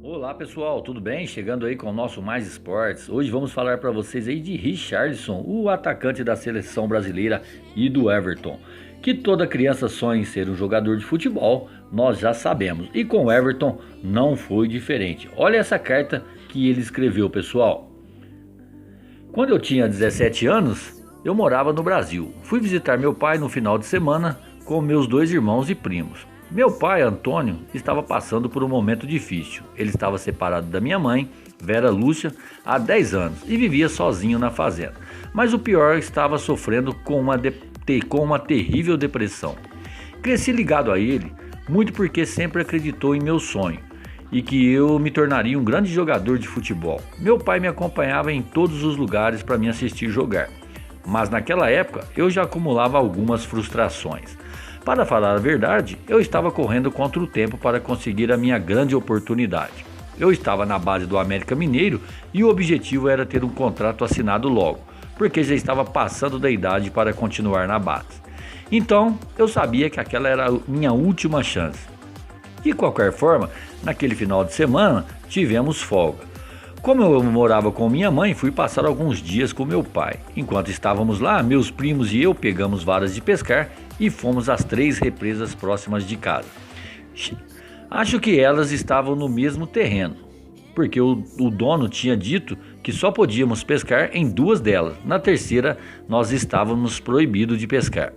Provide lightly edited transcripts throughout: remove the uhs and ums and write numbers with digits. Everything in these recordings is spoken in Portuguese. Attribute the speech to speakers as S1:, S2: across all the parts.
S1: Olá pessoal, tudo bem? Chegando aí com o nosso Mais Esportes. Hoje vamos falar para vocês aí de Richarlison, o atacante da seleção brasileira e do Everton. Que toda criança sonha em ser um jogador de futebol, nós já sabemos. E com o Everton não foi diferente. Olha essa carta que ele escreveu, pessoal. Quando eu tinha 17 anos, eu morava no Brasil. Fui visitar meu pai no final de semana com meus dois irmãos e primos. Meu pai, Antônio, estava passando por um momento difícil. Ele estava separado da minha mãe, Vera Lúcia, há 10 anos e vivia sozinho na fazenda. Mas o pior, estava sofrendo com uma terrível depressão. Cresci ligado a ele, muito porque sempre acreditou em meu sonho e que eu me tornaria um grande jogador de futebol. Meu pai me acompanhava em todos os lugares para me assistir jogar. Mas naquela época eu já acumulava algumas frustrações. Para falar a verdade, eu estava correndo contra o tempo para conseguir a minha grande oportunidade. Eu estava na base do América Mineiro e o objetivo era ter um contrato assinado logo, porque já estava passando da idade para continuar na base. Então, eu sabia que aquela era a minha última chance. De qualquer forma, naquele final de semana, tivemos folga. Como eu morava com minha mãe, fui passar alguns dias com meu pai. Enquanto estávamos lá, meus primos e eu pegamos varas de pescar e fomos às 3 represas próximas de casa. Acho que elas estavam no mesmo terreno, porque o dono tinha dito que só podíamos pescar em 2 delas. Na terceira, nós estávamos proibidos de pescar.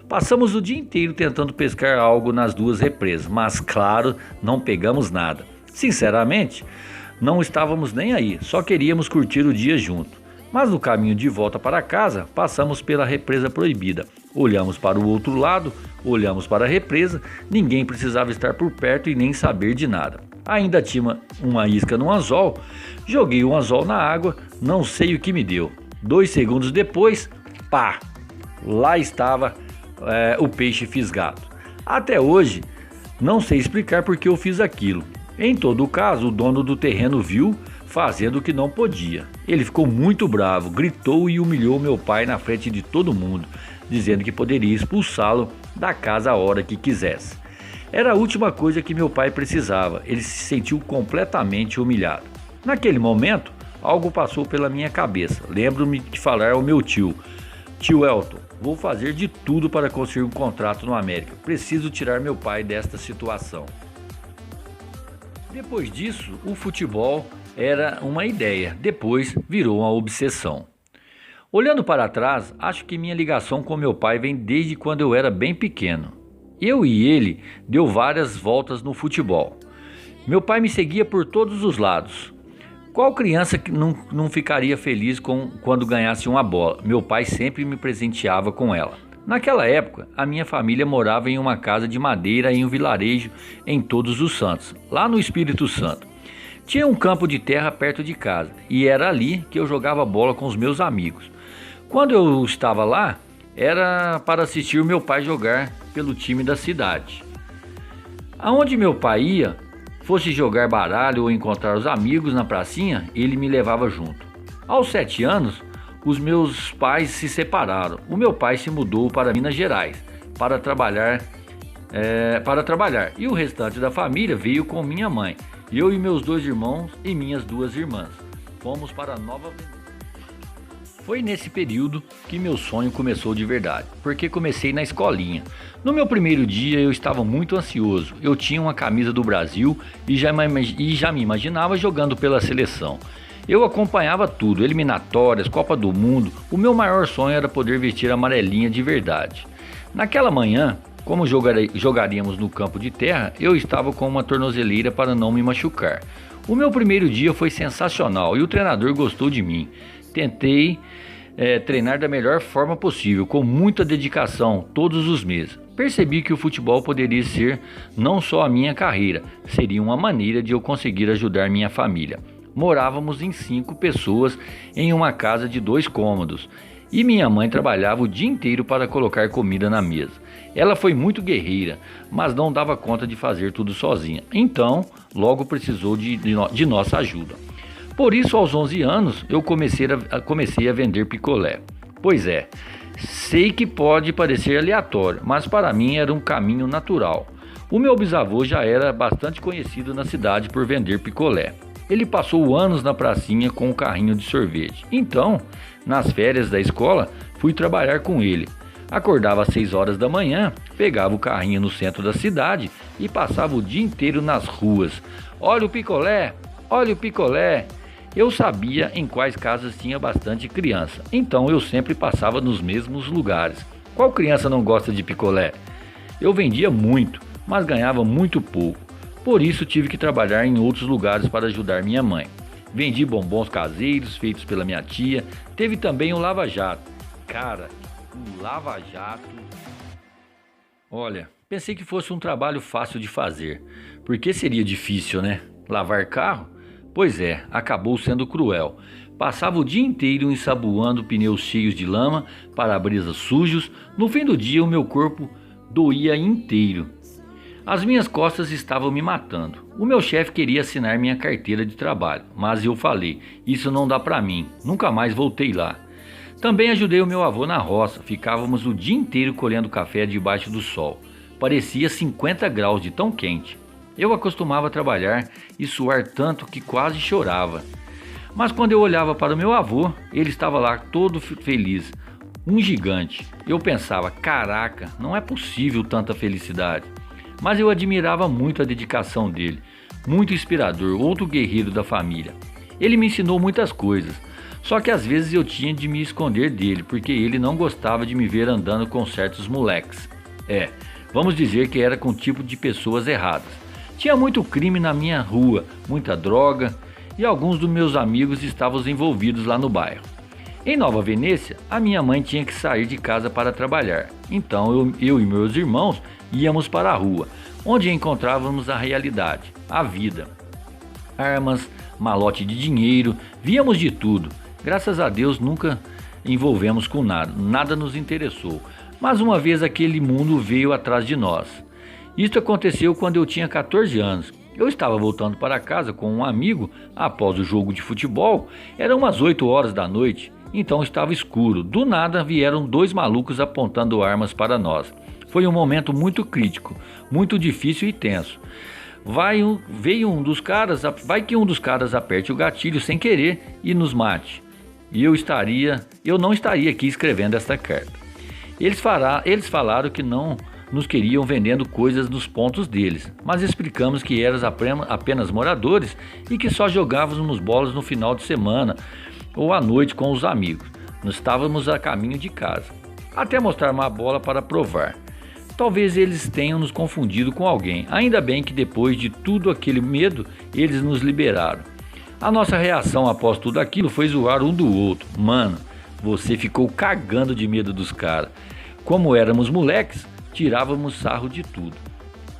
S1: Passamos o dia inteiro tentando pescar algo nas 2 represas, mas claro, não pegamos nada. Sinceramente, não estávamos nem aí, só queríamos curtir o dia junto. Mas no caminho de volta para casa, passamos pela represa proibida. Olhamos para o outro lado, olhamos para a represa, ninguém precisava estar por perto e nem saber de nada. Ainda tinha uma isca no anzol, joguei o anzol na água, não sei o que me deu. 2 segundos depois, pá! Lá estava o peixe fisgado. Até hoje, não sei explicar por que eu fiz aquilo. Em todo caso, o dono do terreno viu fazendo o que não podia. Ele ficou muito bravo, gritou e humilhou meu pai na frente de todo mundo, dizendo que poderia expulsá-lo da casa a hora que quisesse. Era a última coisa que meu pai precisava, ele se sentiu completamente humilhado. Naquele momento, algo passou pela minha cabeça. Lembro-me de falar ao meu tio Elton, vou fazer de tudo para conseguir um contrato no América. Preciso tirar meu pai desta situação. Depois disso, o futebol era uma ideia, depois virou uma obsessão. Olhando para trás, acho que minha ligação com meu pai vem desde quando eu era bem pequeno. Eu e ele deu várias voltas no futebol. Meu pai me seguia por todos os lados. Qual criança que não ficaria feliz quando ganhasse uma bola? Meu pai sempre me presenteava com ela. Naquela época, a minha família morava em uma casa de madeira em um vilarejo em Todos os Santos, lá no Espírito Santo. Tinha um campo de terra perto de casa e era ali que eu jogava bola com os meus amigos. Quando eu estava lá, era para assistir o meu pai jogar pelo time da cidade. Aonde meu pai ia, fosse jogar baralho ou encontrar os amigos na pracinha, ele me levava junto. Aos 7 anos, os meus pais se separaram. O meu pai se mudou para Minas Gerais para trabalhar e o restante da família veio com minha mãe. Eu e meus 2 irmãos e minhas 2 irmãs. Fomos para Nova Veneza. Foi nesse período que meu sonho começou de verdade, porque comecei na escolinha. No meu primeiro dia eu estava muito ansioso. Eu tinha uma camisa do Brasil e já me imaginava jogando pela seleção. Eu acompanhava tudo, eliminatórias, Copa do Mundo. O meu maior sonho era poder vestir a amarelinha de verdade. Naquela manhã, como jogaríamos no campo de terra, eu estava com uma tornozeleira para não me machucar. O meu primeiro dia foi sensacional e o treinador gostou de mim. Tentei treinar da melhor forma possível, com muita dedicação, todos os meses. Percebi que o futebol poderia ser não só a minha carreira, seria uma maneira de eu conseguir ajudar minha família. Morávamos em 5 pessoas em uma casa de 2 cômodos e minha mãe trabalhava o dia inteiro para colocar comida na mesa. Ela foi muito guerreira, mas não dava conta de fazer tudo sozinha, então logo precisou de nossa ajuda. Por isso, aos 11 anos, eu comecei a vender picolé. Pois é, sei que pode parecer aleatório, mas para mim era um caminho natural. O meu bisavô já era bastante conhecido na cidade por vender picolé. Ele passou anos na pracinha com um carrinho de sorvete. Então, nas férias da escola, fui trabalhar com ele. Acordava às 6 horas da manhã, pegava o carrinho no centro da cidade e passava o dia inteiro nas ruas. Olha o picolé! Olha o picolé! Eu sabia em quais casas tinha bastante criança, então eu sempre passava nos mesmos lugares. Qual criança não gosta de picolé? Eu vendia muito, mas ganhava muito pouco. Por isso tive que trabalhar em outros lugares para ajudar minha mãe. Vendi bombons caseiros feitos pela minha tia. Teve também o Lava Jato. Cara, o Lava Jato... Olha, pensei que fosse um trabalho fácil de fazer. Porque seria difícil, né? Lavar carro? Pois é, acabou sendo cruel. Passava o dia inteiro ensaboando pneus cheios de lama, para-brisas sujos. No fim do dia, o meu corpo doía inteiro. As minhas costas estavam me matando. O meu chefe queria assinar minha carteira de trabalho, mas eu falei, isso não dá pra mim, nunca mais voltei lá. Também ajudei o meu avô na roça, ficávamos o dia inteiro colhendo café debaixo do sol. Parecia 50 graus de tão quente. Eu acostumava a trabalhar e suar tanto que quase chorava. Mas quando eu olhava para o meu avô, ele estava lá todo feliz, um gigante. Eu pensava, caraca, não é possível tanta felicidade. Mas eu admirava muito a dedicação dele, muito inspirador, outro guerreiro da família. Ele me ensinou muitas coisas, só que às vezes eu tinha de me esconder dele, porque ele não gostava de me ver andando com certos moleques. Vamos dizer que era com o tipo de pessoas erradas. Tinha muito crime na minha rua, muita droga, e alguns dos meus amigos estavam envolvidos lá no bairro. Em Nova Venécia, a minha mãe tinha que sair de casa para trabalhar, então eu e meus irmãos íamos para a rua, onde encontrávamos a realidade, a vida. Armas, malote de dinheiro, víamos de tudo. Graças a Deus nunca envolvemos com nada, nada nos interessou. Mas uma vez aquele mundo veio atrás de nós. Isso aconteceu quando eu tinha 14 anos. Eu estava voltando para casa com um amigo após o jogo de futebol. Eram umas 8 horas da noite, então estava escuro. Do nada vieram 2 malucos apontando armas para nós. Foi um momento muito crítico, muito difícil e tenso. Vai que um dos caras aperte o gatilho sem querer e nos mate. E eu não estaria aqui escrevendo esta carta. Eles falaram que não nos queriam vendendo coisas nos pontos deles, mas explicamos que éramos apenas moradores e que só jogávamos bolas no final de semana ou à noite com os amigos. Nós estávamos a caminho de casa, até mostrar uma bola para provar. Talvez eles tenham nos confundido com alguém. Ainda bem que depois de tudo aquele medo, eles nos liberaram. A nossa reação após tudo aquilo foi zoar um do outro. Mano, você ficou cagando de medo dos caras. Como éramos moleques, tirávamos sarro de tudo.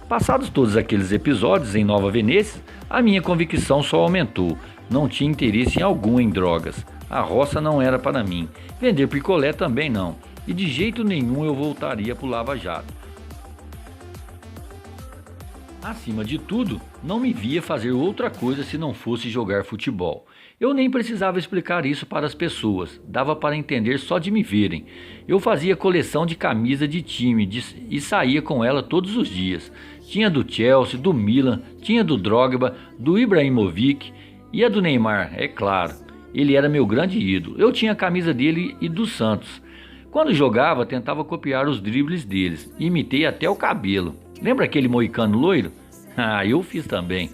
S1: Passados todos aqueles episódios em Nova Venécia, a minha convicção só aumentou. Não tinha interesse algum em drogas. A roça não era para mim. Vender picolé também não. E de jeito nenhum eu voltaria pro Lava Jato. Acima de tudo, não me via fazer outra coisa se não fosse jogar futebol. Eu nem precisava explicar isso para as pessoas, dava para entender só de me verem. Eu fazia coleção de camisa de time e saía com ela todos os dias. Tinha do Chelsea, do Milan, tinha do Drogba, do Ibrahimovic e a do Neymar, é claro. Ele era meu grande ídolo. Eu tinha a camisa dele e do Santos. Quando jogava, tentava copiar os dribles deles, imitei até o cabelo. Lembra aquele moicano loiro? Eu fiz também.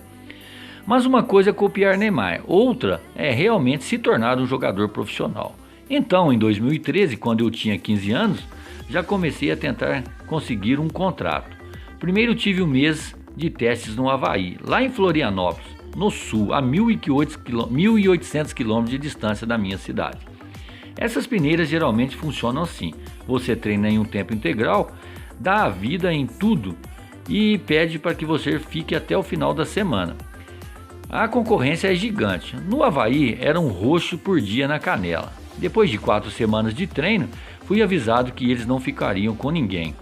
S1: Mas uma coisa é copiar Neymar, outra é realmente se tornar um jogador profissional. Então, em 2013, quando eu tinha 15 anos, já comecei a tentar conseguir um contrato. Primeiro tive um mês de testes no Havaí, lá em Florianópolis, no sul, a 1.800 quilômetros de distância da minha cidade. Essas peneiras geralmente funcionam assim: você treina em um tempo integral, dá a vida em tudo e pede para que você fique até o final da semana. A concorrência é gigante. No Havaí era um roxo por dia na canela. Depois de 4 semanas de treino, fui avisado que eles não ficariam com ninguém.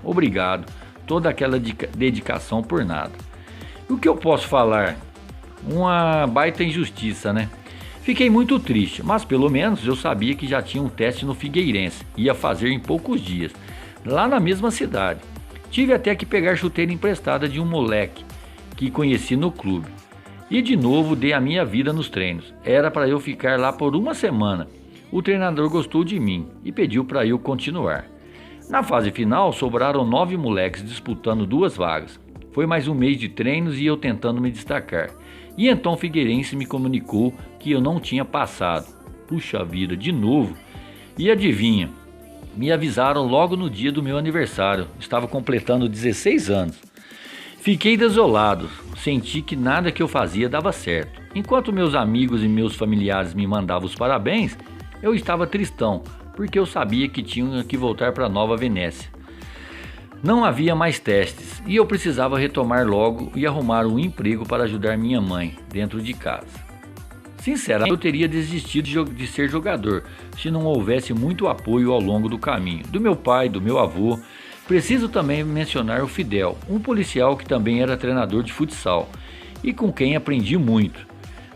S1: Obrigado. Toda aquela dedicação por nada. O que eu posso falar? Uma baita injustiça, né? Fiquei muito triste, mas pelo menos eu sabia que já tinha um teste no Figueirense. Ia fazer em poucos dias, lá na mesma cidade. Tive até que pegar chuteira emprestada de um moleque que conheci no clube. E de novo dei a minha vida nos treinos. Era para eu ficar lá por uma semana. O treinador gostou de mim e pediu para eu continuar. Na fase final, sobraram 9 moleques disputando 2 vagas. Foi mais um mês de treinos e eu tentando me destacar. E então Figueirense me comunicou que eu não tinha passado. Puxa vida, de novo. E adivinha? Me avisaram logo no dia do meu aniversário. Estava completando 16 anos. Fiquei desolado. Senti que nada que eu fazia dava certo. Enquanto meus amigos e meus familiares me mandavam os parabéns, eu estava tristão, porque eu sabia que tinha que voltar para Nova Venécia. Não havia mais testes e eu precisava retomar logo e arrumar um emprego para ajudar minha mãe dentro de casa. Sinceramente, eu teria desistido de ser jogador se não houvesse muito apoio ao longo do caminho, do meu pai, do meu avô. Preciso também mencionar o Fidel, um policial que também era treinador de futsal e com quem aprendi muito.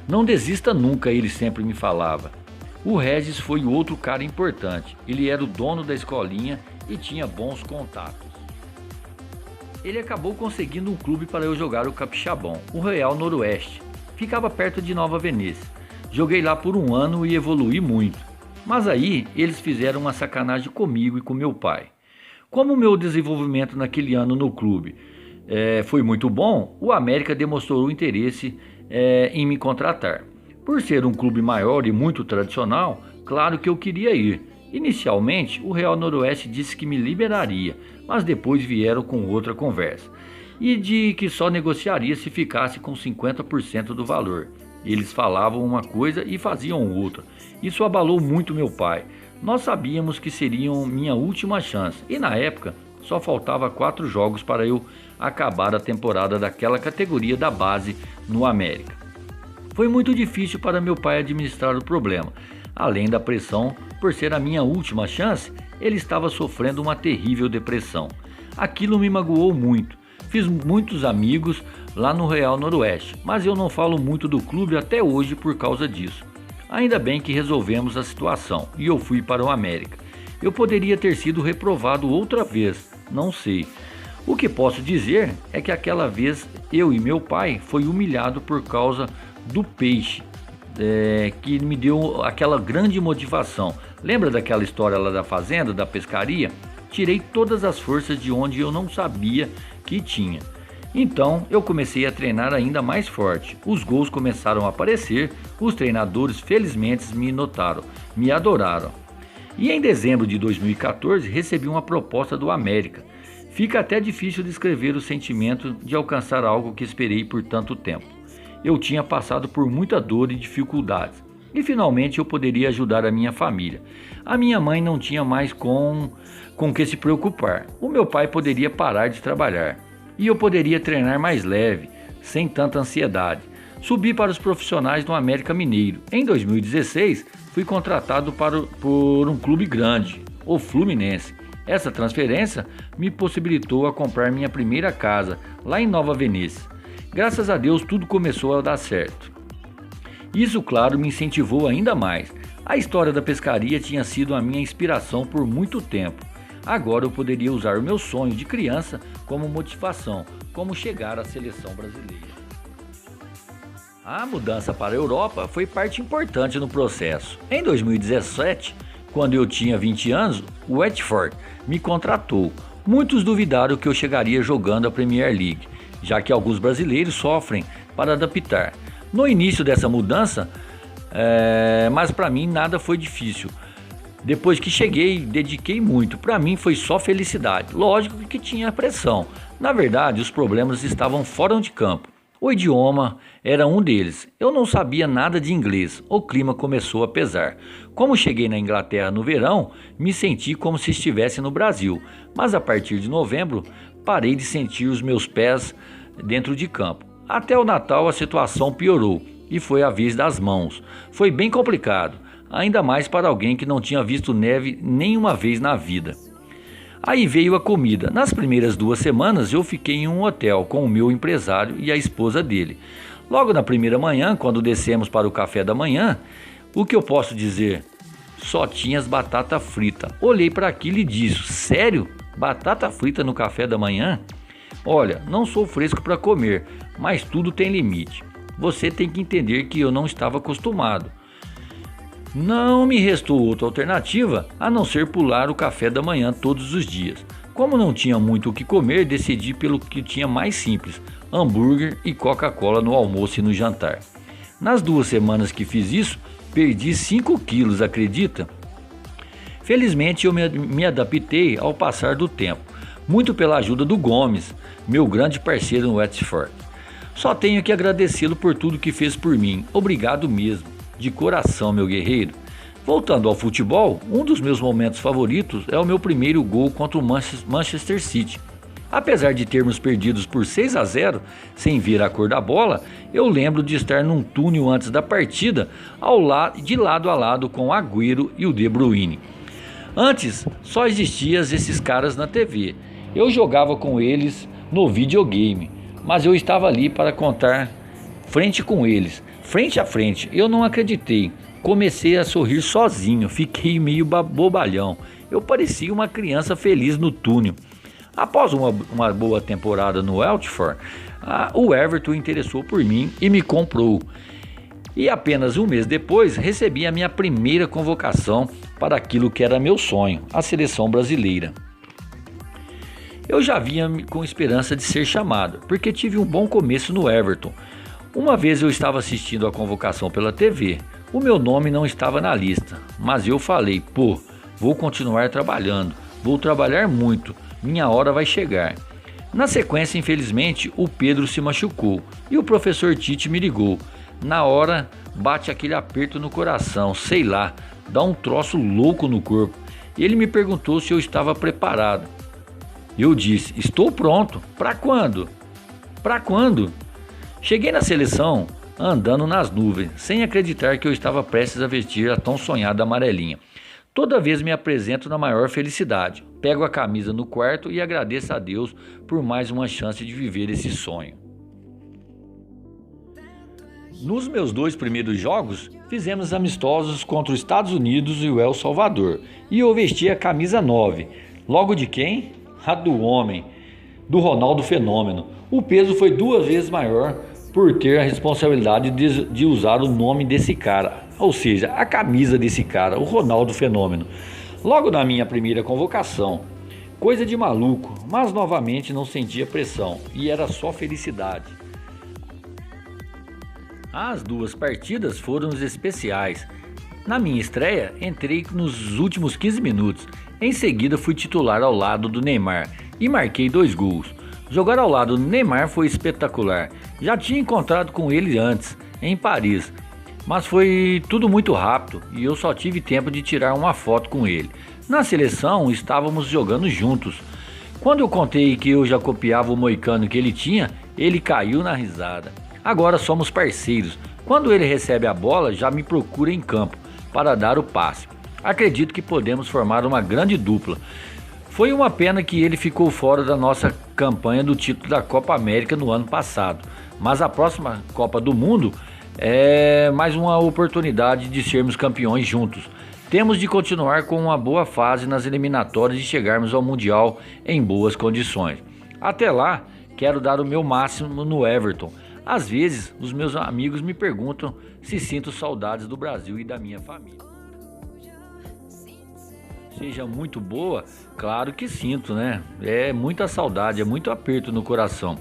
S1: Não desista nunca, ele sempre me falava. O Regis foi outro cara importante, ele era o dono da escolinha e tinha bons contatos. Ele acabou conseguindo um clube para eu jogar o Capixabão, o Real Noroeste. Ficava perto de Nova Venécia. Joguei lá por um ano e evoluí muito. Mas aí eles fizeram uma sacanagem comigo e com meu pai. Como o meu desenvolvimento naquele ano no clube foi muito bom, o América demonstrou interesse em me contratar. Por ser um clube maior e muito tradicional, claro que eu queria ir. Inicialmente, o Real Noroeste disse que me liberaria, mas depois vieram com outra conversa. E de que só negociaria se ficasse com 50% do valor. Eles falavam uma coisa e faziam outra. Isso abalou muito meu pai. Nós sabíamos que seriam minha última chance e na época só faltava 4 jogos para eu acabar a temporada daquela categoria da base no América. Foi muito difícil para meu pai administrar o problema. Além da pressão, por ser a minha última chance, ele estava sofrendo uma terrível depressão. Aquilo me magoou muito. Fiz muitos amigos lá no Real Noroeste, mas eu não falo muito do clube até hoje por causa disso. Ainda bem que resolvemos a situação e eu fui para o América. Eu poderia ter sido reprovado outra vez, não sei. O que posso dizer é que aquela vez eu e meu pai foi humilhado por causa do peixe, que me deu aquela grande motivação. Lembra daquela história lá da fazenda, da pescaria? Tirei todas as forças de onde eu não sabia que tinha. Então eu comecei a treinar ainda mais forte. Os gols começaram a aparecer, os treinadores felizmente me notaram, me adoraram. E em dezembro de 2014 recebi uma proposta do América. Fica até difícil descrever o sentimento de alcançar algo que esperei por tanto tempo. Eu tinha passado por muita dor e dificuldades e finalmente eu poderia ajudar a minha família. A minha mãe não tinha mais com que se preocupar. O meu pai poderia parar de trabalhar e eu poderia treinar mais leve, sem tanta ansiedade. Subi para os profissionais do América Mineiro. Em 2016, fui contratado por um clube grande, o Fluminense. Essa transferência me possibilitou a comprar minha primeira casa, lá em Nova Venécia. Graças a Deus, tudo começou a dar certo. Isso, claro, me incentivou ainda mais. A história da pescaria tinha sido a minha inspiração por muito tempo. Agora eu poderia usar o meu sonho de criança como motivação, como chegar à seleção brasileira. A mudança para a Europa foi parte importante no processo. Em 2017, quando eu tinha 20 anos, o Watford me contratou. Muitos duvidaram que eu chegaria jogando a Premier League, já que alguns brasileiros sofrem para adaptar. No início dessa mudança, mas para mim nada foi difícil. Depois que cheguei, dediquei muito. Para mim foi só felicidade. Lógico que tinha pressão. Na verdade, os problemas estavam fora de campo. O idioma era um deles. Eu não sabia nada de inglês. O clima começou a pesar. Como cheguei na Inglaterra no verão, me senti como se estivesse no Brasil. Mas a partir de novembro, parei de sentir os meus pés dentro de campo. Até o Natal a situação piorou e foi a vez das mãos. Foi bem complicado, ainda mais para alguém que não tinha visto neve nenhuma vez na vida. Aí veio a comida. Nas primeiras 2 semanas eu fiquei em um hotel com o meu empresário e a esposa dele. Logo na primeira manhã, quando descemos para o café da manhã, o que eu posso dizer? Só tinha as batatas fritas. Olhei para aquilo e disse: sério? Batata frita no café da manhã? Olha, não sou fresco para comer, mas tudo tem limite. Você tem que entender que eu não estava acostumado. Não me restou outra alternativa a não ser pular o café da manhã todos os dias. Como não tinha muito o que comer, decidi pelo que tinha mais simples: hambúrguer e Coca-Cola no almoço e no jantar. Nas 2 semanas que fiz isso, perdi 5 quilos, acredita? Felizmente eu me adaptei ao passar do tempo, muito pela ajuda do Gomes, meu grande parceiro no Watford. Só tenho que agradecê-lo por tudo que fez por mim. Obrigado mesmo, de coração, meu guerreiro. Voltando ao futebol, um dos meus momentos favoritos é o meu primeiro gol contra o Manchester City. Apesar de termos perdido por 6-0, sem ver a cor da bola, eu lembro de estar num túnel antes da partida, de lado a lado com o Agüero e o De Bruyne. Antes, só existiam esses caras na TV. Eu jogava com eles no videogame, mas eu estava ali para contar frente com eles, frente a frente. Eu não acreditei. Comecei a sorrir sozinho, fiquei meio bobalhão. Eu parecia uma criança feliz no túnel. Após uma boa temporada no Watford, o Everton interessou por mim e me comprou. E apenas um mês depois recebi a minha primeira convocação para aquilo que era meu sonho, a seleção brasileira. Eu já vinha com esperança de ser chamado, porque tive um bom começo no Everton. Uma vez eu estava assistindo a convocação pela TV, o meu nome não estava na lista, mas eu falei: vou continuar trabalhando, vou trabalhar muito, minha hora vai chegar. Na sequência, infelizmente, o Pedro se machucou e o professor Tite me ligou. Na hora, bate aquele aperto no coração, sei lá, dá um troço louco no corpo. Ele me perguntou se eu estava preparado. Eu disse: estou pronto. Para quando? Para quando? Cheguei na seleção andando nas nuvens, sem acreditar que eu estava prestes a vestir a tão sonhada amarelinha. Toda vez me apresento na maior felicidade. Pego a camisa no quarto e agradeço a Deus por mais uma chance de viver esse sonho. Nos meus 2 primeiros jogos, fizemos amistosos contra os Estados Unidos e o El Salvador, e eu vesti a camisa 9. Logo de quem? A do homem, do Ronaldo Fenômeno. O peso foi 2 vezes maior por ter a responsabilidade de usar o nome desse cara, ou seja, a camisa desse cara, o Ronaldo Fenômeno. Logo na minha primeira convocação, coisa de maluco, mas novamente não sentia pressão e era só felicidade. As 2 partidas foram especiais. Na minha estreia, entrei nos últimos 15 minutos. Em seguida, fui titular ao lado do Neymar e marquei 2 gols. Jogar ao lado do Neymar foi espetacular. Já tinha encontrado com ele antes, em Paris, mas foi tudo muito rápido e eu só tive tempo de tirar uma foto com ele. Na seleção, estávamos jogando juntos. Quando eu contei que eu já copiava o moicano que ele tinha, ele caiu na risada. Agora somos parceiros. Quando ele recebe a bola, já me procura em campo para dar o passe. Acredito que podemos formar uma grande dupla. Foi uma pena que ele ficou fora da nossa campanha do título da Copa América no ano passado, mas a próxima Copa do Mundo é mais uma oportunidade de sermos campeões juntos. Temos de continuar com uma boa fase nas eliminatórias e chegarmos ao Mundial em boas condições. Até lá, quero dar o meu máximo no Everton. Às vezes, os meus amigos me perguntam se sinto saudades do Brasil e da minha família. Seja muito boa, claro que sinto, né? É muita saudade, é muito aperto no coração.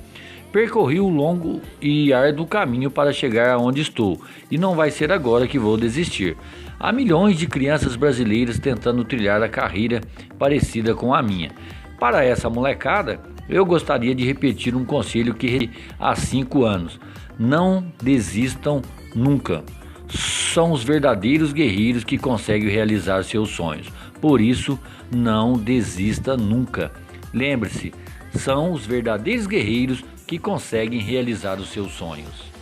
S1: Percorri o longo e árduo caminho para chegar aonde estou, e não vai ser agora que vou desistir. Há milhões de crianças brasileiras tentando trilhar a carreira parecida com a minha. Para essa molecada, eu gostaria de repetir um conselho que há 5 anos: não desistam nunca. São os verdadeiros guerreiros que conseguem realizar seus sonhos. Por isso, não desista nunca. Lembre-se, são os verdadeiros guerreiros que conseguem realizar os seus sonhos.